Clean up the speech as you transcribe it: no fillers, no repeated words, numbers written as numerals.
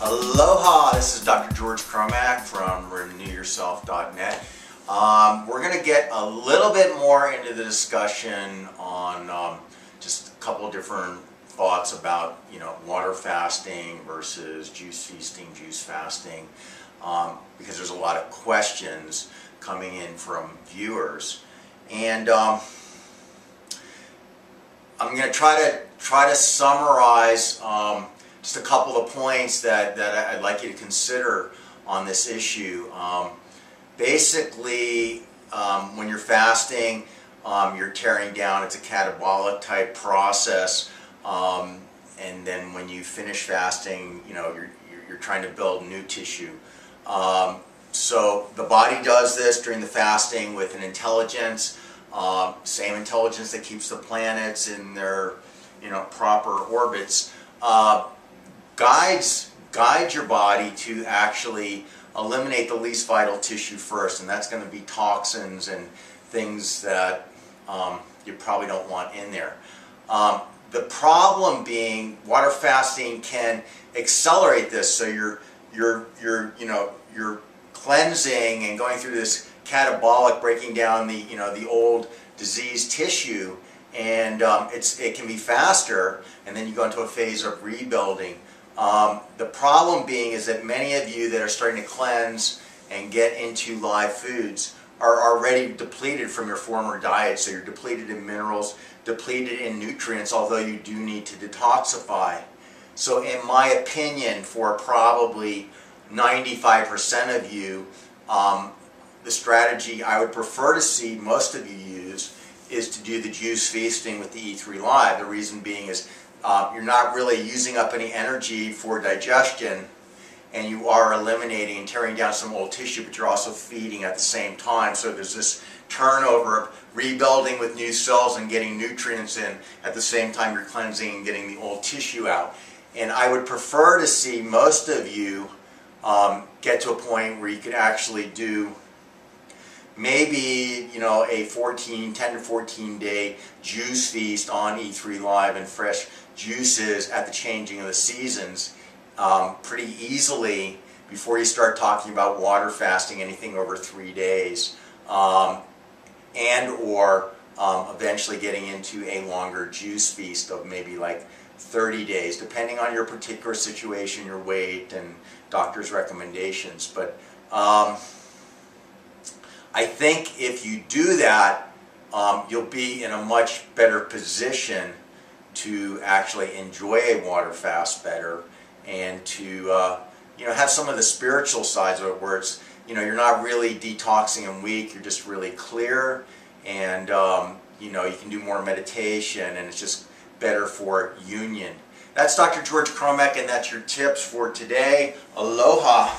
Aloha, this is Dr. George Cromack from renewyourself.net. We're going to get a little bit more into the discussion on just a couple different thoughts about, water fasting versus juice feasting, juice fasting, because there's a lot of questions coming in from viewers. And I'm going to try to summarize just a couple of points that I'd like you to consider on this issue. Basically, when you're fasting, you're tearing down. It's a catabolic type process, and then when you finish fasting, you're trying to build new tissue. So the body does this during the fasting with an intelligence, same intelligence that keeps the planets in their proper orbits. Guides your body to actually eliminate the least vital tissue first, and that's going to be toxins and things that you probably don't want in there. The problem being, water fasting can accelerate this, so you're cleansing and going through this catabolic, breaking down the old diseased tissue, and it can be faster, and then you go into a phase of rebuilding. The problem being is that many of you that are starting to cleanse and get into live foods are already depleted from your former diet. So you're depleted in minerals, depleted in nutrients, although you do need to detoxify. So in my opinion, for probably 95% of you, the strategy I would prefer to see most of you use is to do the juice feasting with the E3 Live. The reason being is you're not really using up any energy for digestion, and you are eliminating and tearing down some old tissue, but you're also feeding at the same time. So there's this turnover of rebuilding with new cells and getting nutrients in at the same time you're cleansing and getting the old tissue out. And I would prefer to see most of you get to a point where you could actually do maybe a 10 to 14 day juice feast on E3 Live and fresh juices at the changing of the seasons pretty easily before you start talking about water fasting anything over 3 days, and or eventually getting into a longer juice feast of maybe like 30 days, depending on your particular situation, your weight, and doctor's recommendations. But I think if you do that, you'll be in a much better position to actually enjoy a water fast better, and to have some of the spiritual sides of it, where it's you're not really detoxing and weak, you're just really clear, and you can do more meditation, and it's just better for union. That's Dr. George Cromack, and that's your tips for today. Aloha.